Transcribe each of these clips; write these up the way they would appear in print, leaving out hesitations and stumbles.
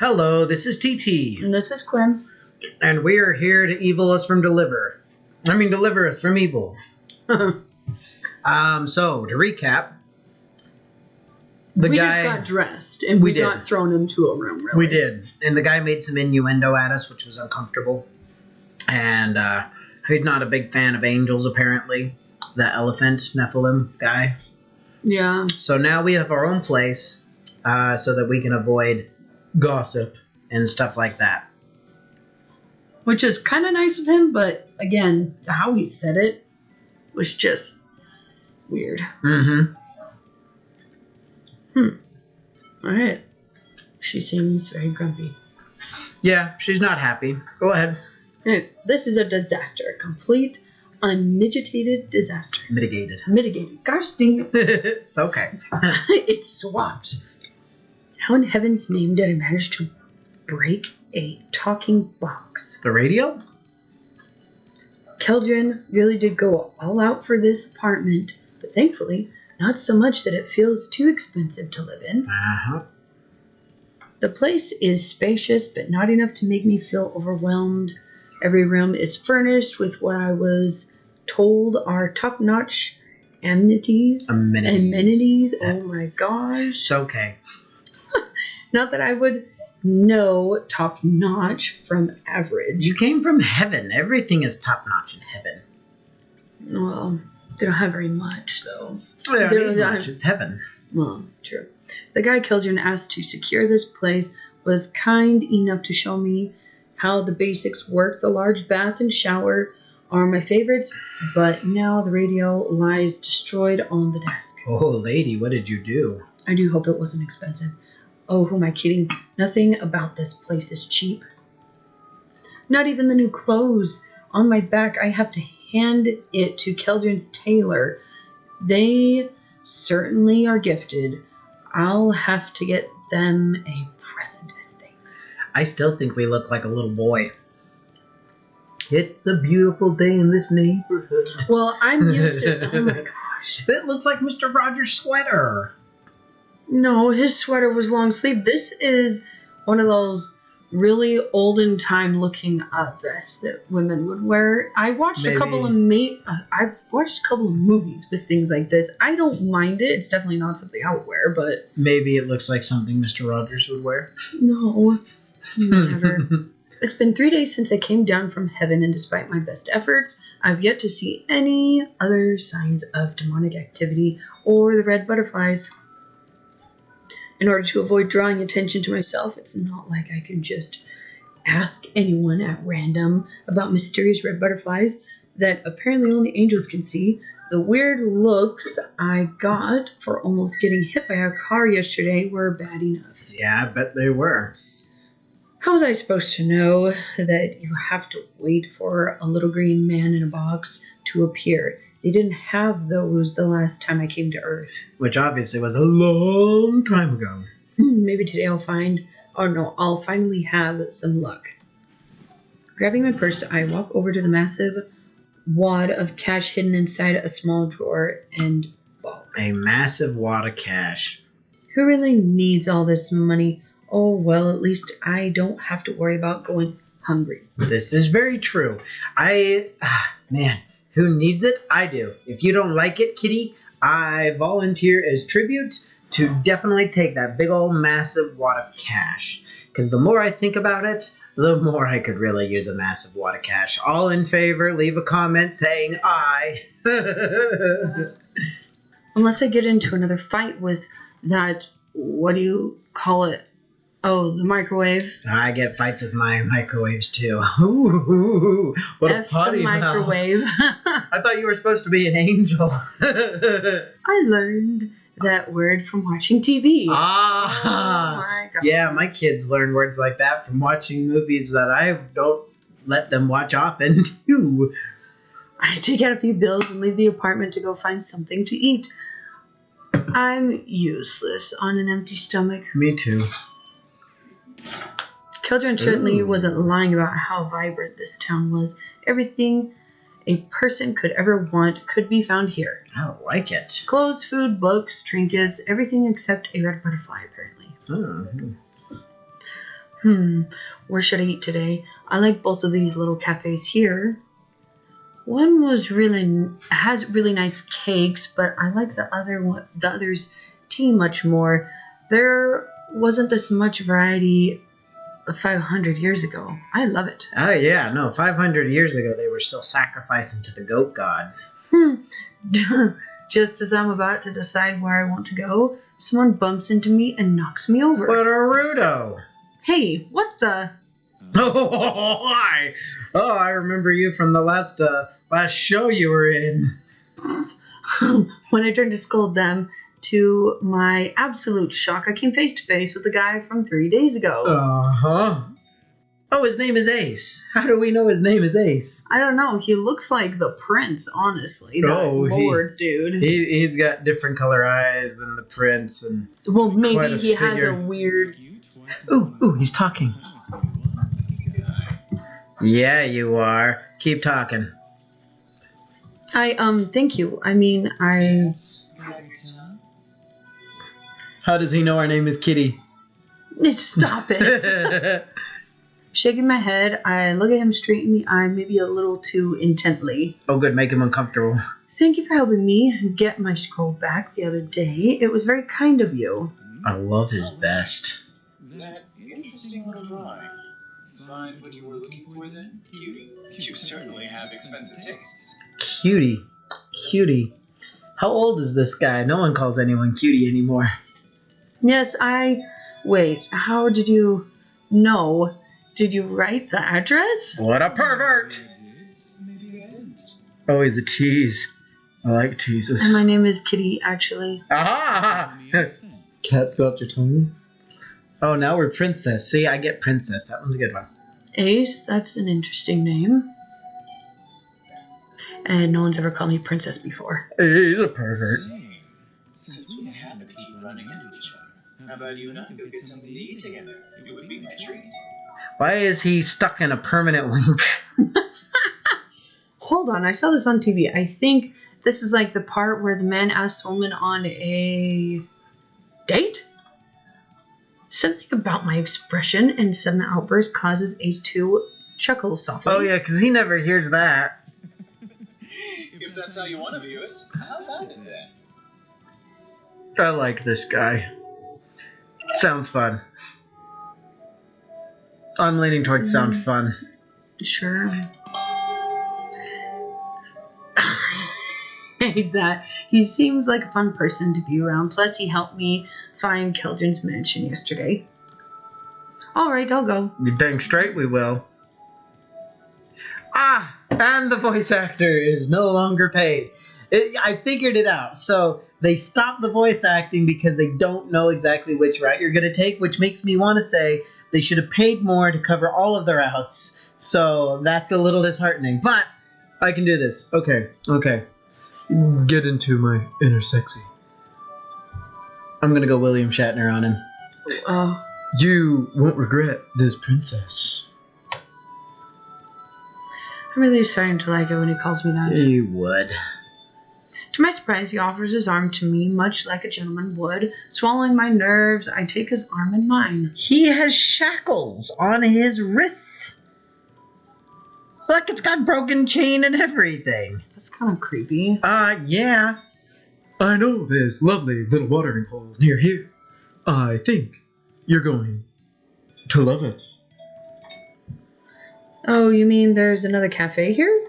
Hello, this is TT. And this is Qwim. And we are here to deliver us from evil. So, to recap, we just got dressed and we got thrown into a room, really. We did. And the guy made some innuendo at us, which was uncomfortable. And he's not a big fan of angels, apparently. The elephant Nephilim guy. Yeah. So now we have our own place so that we can avoid gossip and stuff like that. Which is kind of nice of him, but again, how he said it was just weird. Mm-hmm. Alright. She seems very grumpy. Yeah, she's not happy. Go ahead. This is a disaster. A complete, unmitigated disaster. Mitigated. Gosh dang it. It's okay. It swapped. How in heaven's name did I manage to break a talking box? The radio? Keldrin really did go all out for this apartment, but thankfully, not so much that it feels too expensive to live in. Uh-huh. The place is spacious, but not enough to make me feel overwhelmed. Every room is furnished with what I was told are top-notch amenities. Oh my gosh. It's okay. Not that I would know top-notch from average. You came from heaven. Everything is top-notch in heaven. Well, they don't have very much, though. Well, they don't need much. It's heaven. Well, true. The guy Keldrin asked to secure this place was kind enough to show me how the basics work. The large bath and shower are my favorites, but now the radio lies destroyed on the desk. Oh, lady, what did you do? I do hope it wasn't expensive. Oh, who am I kidding? Nothing about this place is cheap. Not even the new clothes on my back. I have to hand it to Keldrin's tailor. They certainly are gifted. I'll have to get them a present as thanks. I still think we look like a little boy. It's a beautiful day in this neighborhood. Well, I'm used to... Oh my gosh. That looks like Mr. Rogers' sweater. No, his sweater was long sleeve. This is one of those really olden time looking vests that women would wear. I watched a couple of I've watched a couple of movies with things like this. I don't mind it. It's definitely not something I would wear, but maybe it looks like something Mr. Rogers would wear. No, never. It's been 3 days since I came down from heaven, and despite my best efforts, I've yet to see any other signs of demonic activity or the red butterflies. In order to avoid drawing attention to myself, it's not like I can just ask anyone at random about mysterious red butterflies that apparently only angels can see. The weird looks I got for almost getting hit by a car yesterday were bad enough. Yeah, I bet they were. How was I supposed to know that you have to wait for a little green man in a box to appear? They didn't have those the last time I came to Earth. Which obviously was a long time ago. Maybe today I'll finally have some luck. Grabbing my purse, I walk over to the massive wad of cash hidden inside a small drawer and bulk. A massive wad of cash. Who really needs all this money? Oh, well, at least I don't have to worry about going hungry. This is very true. Man, who needs it? I do. If you don't like it, kitty, I volunteer as tribute to definitely take that big old massive wad of cash. Because the more I think about it, the more I could really use a massive wad of cash. All in favor, leave a comment saying aye. Unless I get into another fight with that, what do you call it? Oh, the microwave. I get fights with my microwaves too. Ooh, what a potty the microwave. I thought you were supposed to be an angel. I learned that word from watching TV. Ah. Oh my God. Yeah, my kids learn words like that from watching movies that I don't let them watch often too. I take out a few bills and leave the apartment to go find something to eat. I'm useless on an empty stomach. Me too. Keldrin certainly wasn't lying about how vibrant this town was. Everything a person could ever want could be found here. I like it. Clothes, food, books, trinkets, everything except a red butterfly, apparently. Mm-hmm. Where should I eat today? I like both of these little cafes here. One has really nice cakes, but I like the other's tea much more. There wasn't this much variety 500 years ago. I love it. Oh yeah, no, 500 years ago they were still sacrificing to the goat god. Just as I'm about to decide where I want to go, someone bumps into me and knocks me over. What a rudo! Hey, what the? Oh, hi! Oh, I remember you from the last show you were in. When I turned to scold them, to my absolute shock, I came face to face with the guy from 3 days ago. Uh-huh. Oh, his name is Ace. How do we know his name is Ace? I don't know. He looks like the prince, honestly. That lord dude. He's got different color eyes than the prince, and well, maybe he has a weird. Ooh, he's talking. Yeah, you are. Keep talking. Thank you. I mean, How does he know our name is Kitty? Stop it. Shaking my head, I look at him straight in the eye, maybe a little too intently. Oh, good. Make him uncomfortable. Thank you for helping me get my scroll back the other day. It was very kind of you. I love his best. That interesting little drawing. Find what you were looking for then, cutie? You certainly have expensive tastes. Cutie. How old is this guy? No one calls anyone cutie anymore. Yes, Wait, how did you know? Did you write the address? What a pervert! Maybe I didn't. Oh, he's a tease. I like teases. And my name is Kitty, actually. Aha! Cats got your tongue. Oh, now we're princess. See, I get princess. That one's a good one. Ace, that's an interesting name. And no one's ever called me princess before. He's a pervert. Since we happen to keep running into each other, how about you and I go get something to eat together? It would be my treat. Why is he stuck in a permanent link? Hold on, I saw this on TV. I think this is like the part where the man asks the woman on a date? Something about my expression and sudden outburst causes Ace to chuckle softly. Oh yeah, because he never hears that. If that's how you want to view it, how about it then? I like this guy. Sounds fun. I'm leaning towards sound fun. Sure. I hate that. He seems like a fun person to be around. Plus, he helped me find Keldrin's mansion yesterday. Alright, I'll go. You dang straight we will. Ah, and the voice actor is no longer paid. I figured it out. So they stopped the voice acting because they don't know exactly which route you're going to take, which makes me want to say they should have paid more to cover all of the routes. So that's a little disheartening. But I can do this. Okay. Get into my inner sexy. I'm going to go William Shatner on him. You won't regret this, princess. I'm really starting to like it when he calls me that. You would. To my surprise, he offers his arm to me, much like a gentleman would. Swallowing my nerves, I take his arm in mine. He has shackles on his wrists. Look, it's got broken chain and everything. That's kind of creepy. Yeah. I know this lovely little watering hole near here. I think you're going to love it. Oh, you mean there's another cafe here?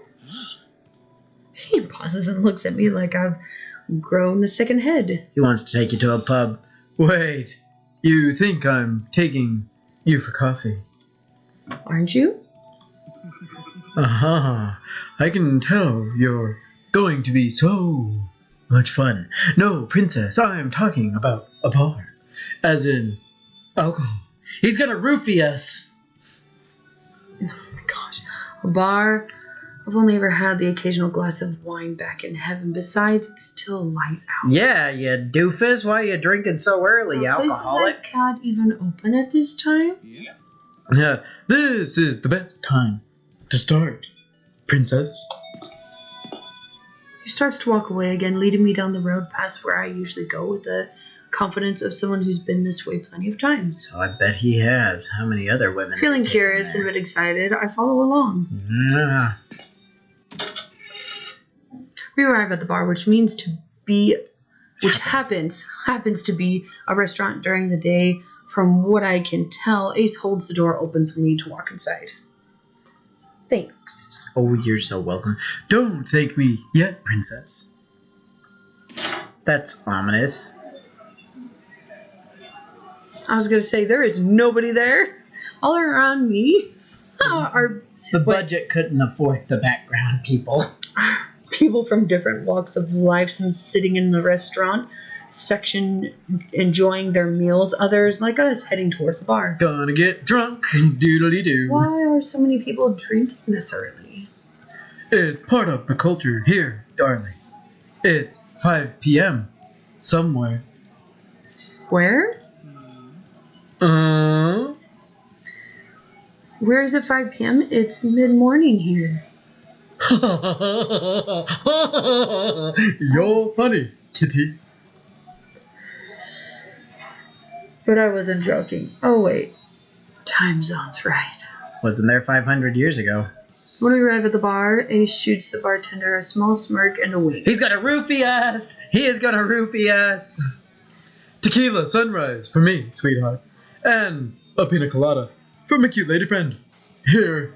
He pauses and looks at me like I've grown a second head. He wants to take you to a pub. Wait, you think I'm taking you for coffee? Aren't you? Uh-huh. I can tell you're going to be so much fun. No, princess, I'm talking about a bar. As in, alcohol. He's gonna roofie us. Oh my gosh. A bar? I've only ever had the occasional glass of wine back in heaven. Besides, it's still light out. Yeah, you doofus. Why are you drinking so early, alcoholic? Places like that even open at this time? Yeah. This is the best time to start, princess. He starts to walk away again, leading me down the road past where I usually go with the confidence of someone who's been this way plenty of times. Oh, I bet he has. How many other women? Feeling have you taken curious and a there? bit excited, I follow along. Yeah. We arrive at the bar, which happens to be a restaurant during the day. From what I can tell, Ace holds the door open for me to walk inside. Thanks. Oh, you're so welcome. Don't thank me yet, princess. That's ominous. I was gonna say there is nobody there. All around me are The budget couldn't afford the background people. people from different walks of life. Some sitting in the restaurant section enjoying their meals. Others, like us, heading towards the bar. Gonna get drunk, doodly-doo. Why are so many people drinking this early? It's part of the culture here, darling. It's 5 p.m. somewhere. Where? Where is it 5 p.m.? It's mid-morning here. You're funny, Kitty. But I wasn't joking. Oh, wait. Time zone's right. Wasn't there 500 years ago. When we arrive at the bar, Ace shoots the bartender a small smirk and a wink. He's gonna roofie us! He is gonna roofie us! Tequila sunrise for me, sweetheart. And a pina colada for my cute lady friend. Here.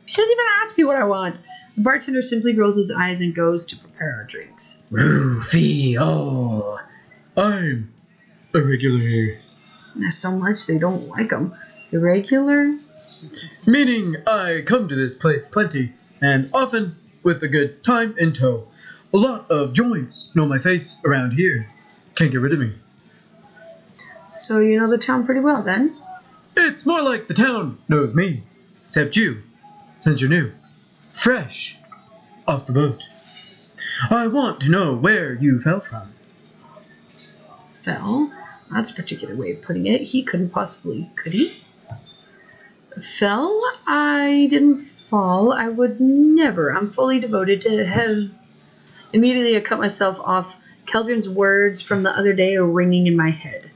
She doesn't even ask me what I want. The bartender simply rolls his eyes and goes to prepare our drinks. Roofie, oh. I'm a regular here. Not so much they don't like him. Irregular? Meaning I come to this place plenty, and often with a good time in tow. A lot of joints know my face around here. Can't get rid of me. So you know the town pretty well, then? It's more like the town knows me. Except you, since you're new. Fresh. Off the boat. I want to know where you fell from. Fell? That's a particular way of putting it. He couldn't possibly, could he? Fell? I didn't fall. I would never. I'm fully devoted to him. Immediately I cut myself off. Keldrin's words from the other day are ringing in my head.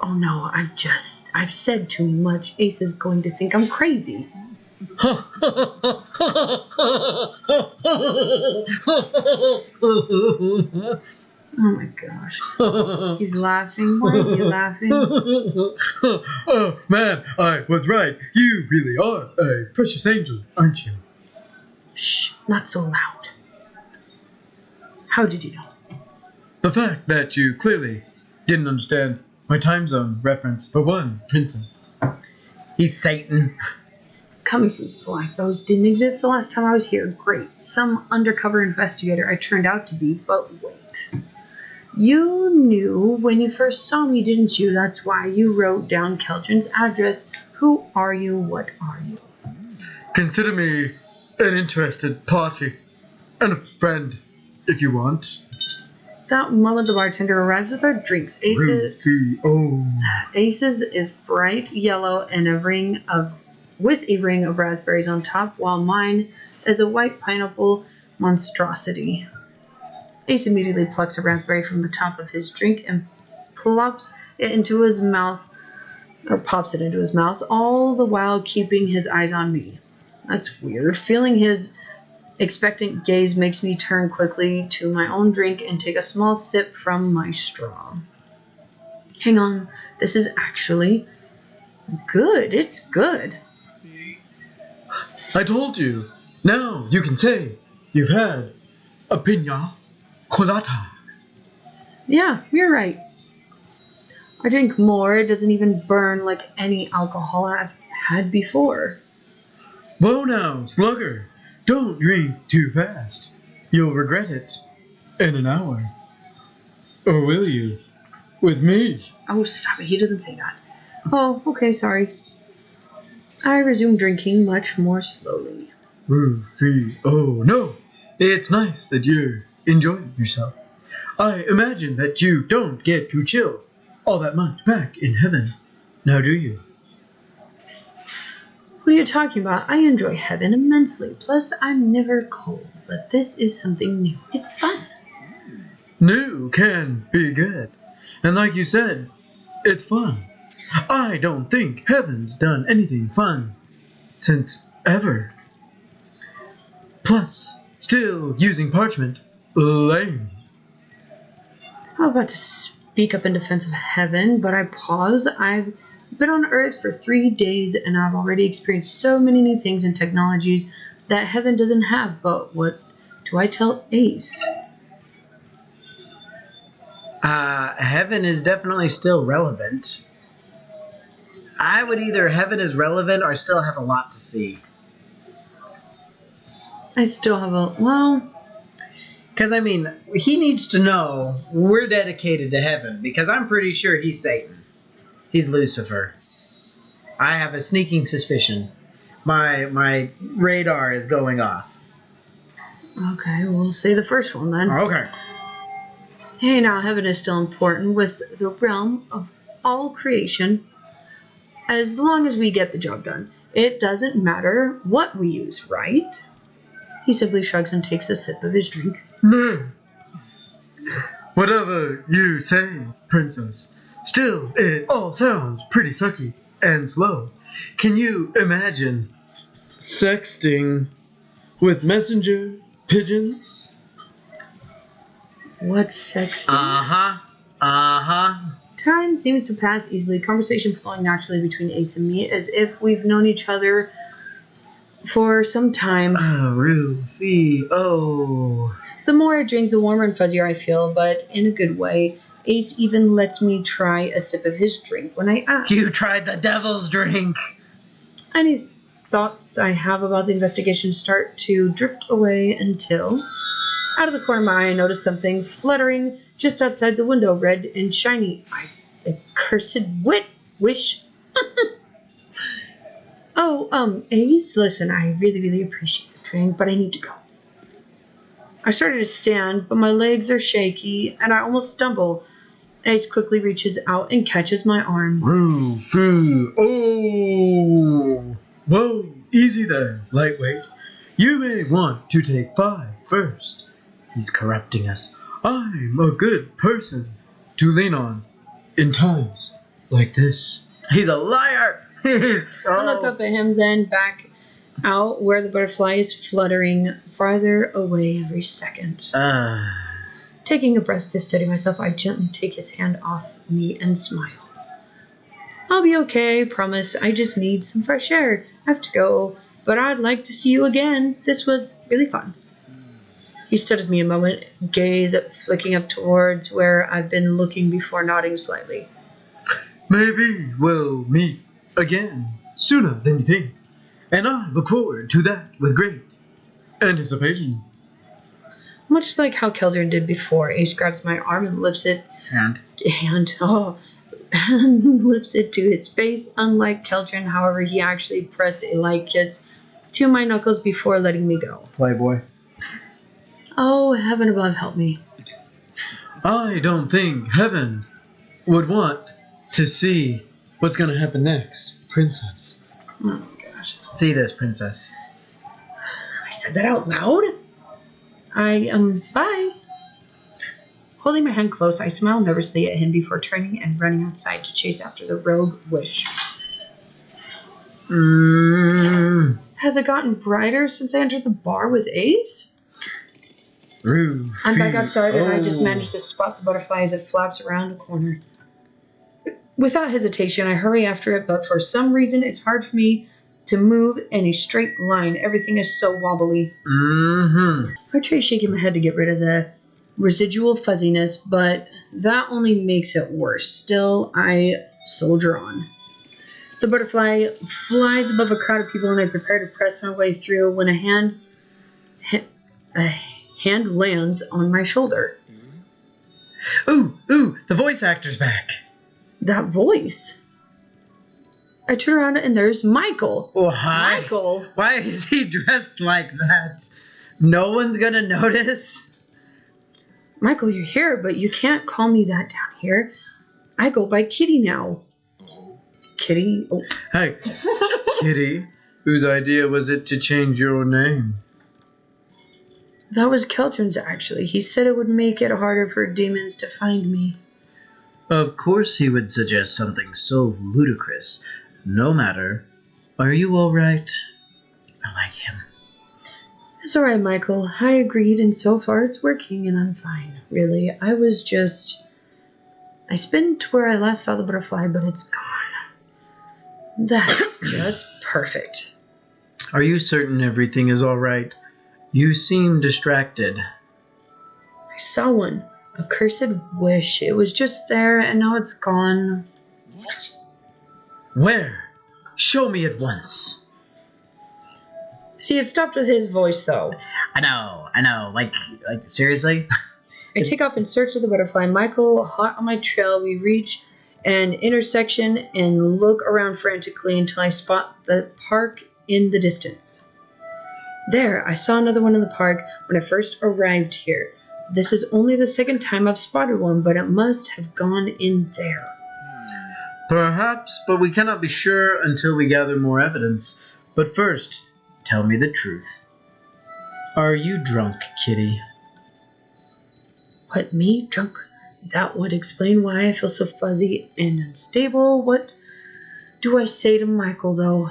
Oh no, I've said too much. Ace is going to think I'm crazy. Oh my gosh. He's laughing. Why is he laughing? Oh man, I was right. You really are a precious angel, aren't you? Shh, not so loud. How did you know? The fact that you clearly didn't understand my time zone reference for one, princess. He's Satan. Cut me some slack. Those didn't exist the last time I was here. Great. Some undercover investigator I turned out to be, but wait. You knew when you first saw me, didn't you? That's why you wrote down Keldrin's address. Who are you? What are you? Consider me an interested party. And a friend, if you want. That moment the bartender arrives with our drinks. Ace's is bright yellow and with a ring of raspberries on top, while mine is a white pineapple monstrosity. Ace immediately plucks a raspberry from the top of his drink and pops it into his mouth, all the while keeping his eyes on me. That's weird. Feeling his expectant gaze makes me turn quickly to my own drink and take a small sip from my straw. Hang on, this is actually good. It's good. I told you. Now you can say you've had a pina colada. Yeah, you're right. I drink more. It doesn't even burn like any alcohol I've had before. Whoa now, slugger. Don't drink too fast. You'll regret it in an hour. Or will you? With me. Oh, stop it. He doesn't say that. Oh, okay, sorry. I resume drinking much more slowly. Roofie, oh no. It's nice that you're enjoying yourself. I imagine that you don't get to chill all that much back in heaven. Now do you? What are you talking about? I enjoy heaven immensely. Plus, I'm never cold. But this is something new. It's fun. New can be good. And like you said, it's fun. I don't think heaven's done anything fun since ever. Plus, still using parchment. Lame. I'm about to speak up in defense of heaven, but I pause. I've been on Earth for 3 days, and I've already experienced so many new things and technologies that heaven doesn't have. But what do I tell Ace? Heaven is definitely still relevant. I would either heaven is relevant or still have a lot to see. I still have a... Well... Because, I mean, he needs to know we're dedicated to heaven, because I'm pretty sure he's Satan. He's Lucifer. I have a sneaking suspicion. My radar is going off. Okay, we'll say the first one then. Okay. Hey, now heaven is still important with the realm of all creation. As long as we get the job done. It doesn't matter what we use, right? He simply shrugs and takes a sip of his drink. No. Whatever you say, princess. Still, it all sounds pretty sucky and slow. Can you imagine sexting with messenger pigeons? What's sexting? Time seems to pass easily, conversation flowing naturally between Ace and me, as if we've known each other for some time. Roofie, oh. The more I drink, the warmer and fuzzier I feel, but in a good way. Ace even lets me try a sip of his drink when I ask. You tried the devil's drink. Any thoughts I have about the investigation start to drift away until, out of the corner of my eye, I notice something fluttering just outside the window, red and shiny. Accursed wish. Oh, Ace, listen, I really appreciate the drink, but I need to go. I started to stand, but my legs are shaky, and I almost stumble. Ace quickly reaches out and catches my arm. Roofie, oh. Whoa, easy there, lightweight. You may want to take 5 first. He's corrupting us. I'm a good person to lean on in times like this. He's a liar. I look up at him, then back out where the butterfly is fluttering farther away every second. Taking a breath to steady myself, I gently take his hand off me and smile. I'll be okay, promise. I just need some fresh air. I have to go, but I'd like to see you again. This was really fun. He studies me a moment, gaze flicking up towards where I've been looking before nodding slightly. Maybe we'll meet again sooner than you think, and I look forward to that with great anticipation. Much like how Keldrin did before, Ace grabs my arm and lifts it. Lifts it to his face. Unlike Keldrin, however, he actually pressed a light kiss to my knuckles before letting me go. Playboy. Oh, heaven above, help me. I don't think heaven would want to see what's going to happen next, princess. Oh my gosh. See this, princess. I said that out loud? Bye. Holding my hand close, I smile nervously at him before turning and running outside to chase after the rogue wish. Has it gotten brighter since I entered the bar with Ace? I'm back outside and I just managed to spot the butterfly as it flaps around a corner. Without hesitation, I hurry after it, but for some reason it's hard for me to move in a straight line. Everything is so wobbly. I try shaking my head to get rid of the residual fuzziness, but that only makes it worse. Still, I soldier on. The butterfly flies above a crowd of people and I prepare to press my way through when a hand lands on my shoulder. Ooh, the voice actor's back. That voice. I turn around and there's Michael. Oh, hi. Michael? Why is he dressed like that? No one's gonna notice? Michael, you're here, but you can't call me that down here. I go by Kitty now. Kitty? Oh. Hey, Kitty, whose idea was it to change your name? That was Keldrin's, actually. He said it would make it harder for demons to find me. Of course he would suggest something so ludicrous. No matter. Are you all right? I like him. It's alright, Michael. I agreed, and so far it's working, and I'm fine. Really, I spin to where I last saw the butterfly, but it's gone. That's just perfect. Are you certain everything is all right? You seem distracted. I saw one. A cursed wish. It was just there, and now it's gone. What? Where? Show me at once. See, it stopped with his voice, though. I know. Like seriously? I take off in search of the butterfly. Michael, hot on my trail, we reach an intersection and look around frantically until I spot the park in the distance. There, I saw another one in the park when I first arrived here. This is only the second time I've spotted one, but it must have gone in there. Perhaps, but we cannot be sure until we gather more evidence. But first, tell me the truth. Are you drunk, Kitty? What, me? Drunk? That would explain why I feel so fuzzy and unstable. What do I say to Michael, though?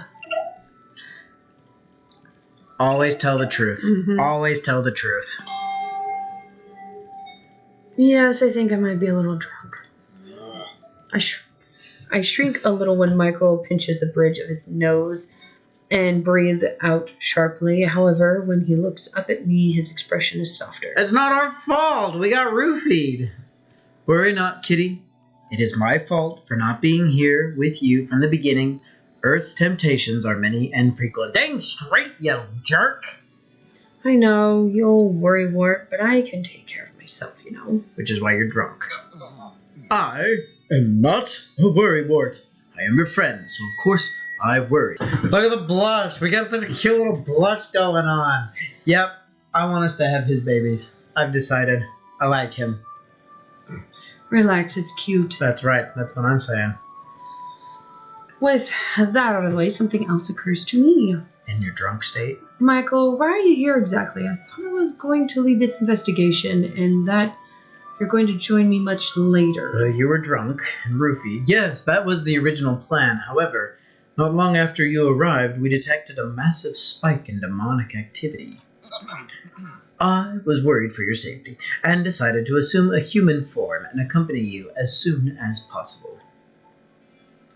Always tell the truth. Mhm. Always tell the truth. Yes, I think I might be a little drunk. I shrink a little when Michael pinches the bridge of his nose and breathes out sharply. However, when he looks up at me, his expression is softer. It's not our fault. We got roofied. Worry not, Kitty. It is my fault for not being here with you from the beginning. Earth's temptations are many and frequent. Dang straight, you jerk! I know, you'll worrywart, but I can take care of myself, you know. Which is why you're drunk. I am not a worrywart. I am your friend, so of course I worry. Look at the blush. We got such a cute little blush going on. Yep, I want us to have his babies. I've decided. I like him. Relax, it's cute. That's right. That's what I'm saying. With that out of the way, something else occurs to me. In your drunk state? Michael, why are you here exactly? I thought I was going to lead this investigation and that you're going to join me much later. You were drunk and roofied. Yes, that was the original plan. However, not long after you arrived, we detected a massive spike in demonic activity. I was worried for your safety and decided to assume a human form and accompany you as soon as possible.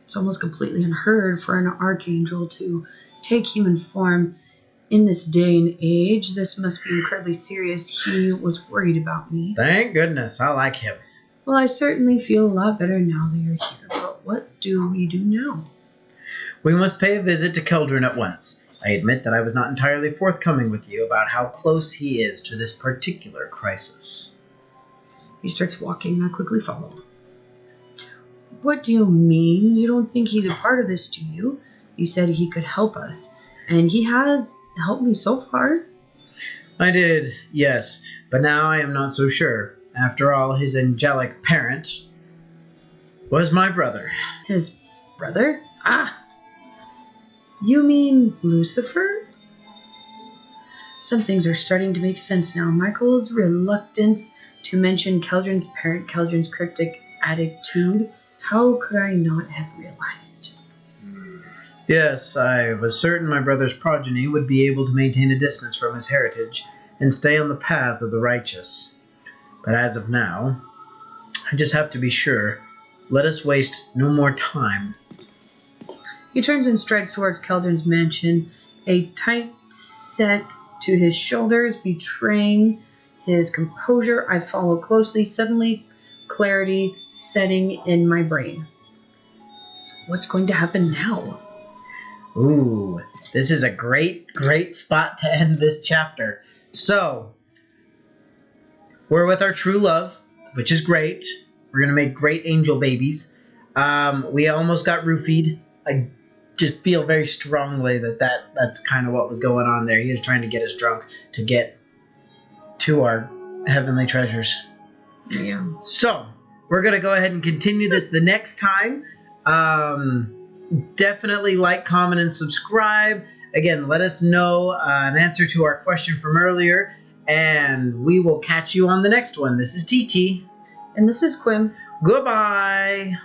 It's almost completely unheard for an archangel to take human form in this day and age. This must be incredibly serious. He was worried about me. Thank goodness. I like him. Well, I certainly feel a lot better now that you're here. But what do we do now? We must pay a visit to Keldrin at once. I admit that I was not entirely forthcoming with you about how close he is to this particular crisis. He starts walking, and I quickly follow. What do you mean? You don't think he's a part of this, do you? You said he could help us, and he has helped me so far. I did, yes, but now I am not so sure. After all, his angelic parent was my brother. His brother? Ah! You mean Lucifer? Some things are starting to make sense now. Michael's reluctance to mention Keldrin's parent, Keldrin's cryptic attitude. How could I not have realized? Yes, I was certain my brother's progeny would be able to maintain a distance from his heritage and stay on the path of the righteous. But as of now, I just have to be sure. Let us waste no more time. He turns and strides towards Keldrin's mansion, a tight set to his shoulders, betraying his composure. I follow closely, suddenly clarity setting in my brain. What's going to happen now? Ooh, this is a great spot to end this chapter. So, we're with our true love, which is great. We're going to make great angel babies. We almost got roofied. I just feel very strongly that's kind of what was going on there. He was trying to get us drunk to get to our heavenly treasures. Yeah. So, we're going to go ahead and continue this the next time. Definitely like, comment, and subscribe. Again, let us know an answer to our question from earlier, and we will catch you on the next one. This is TT. And this is Qwim. Goodbye.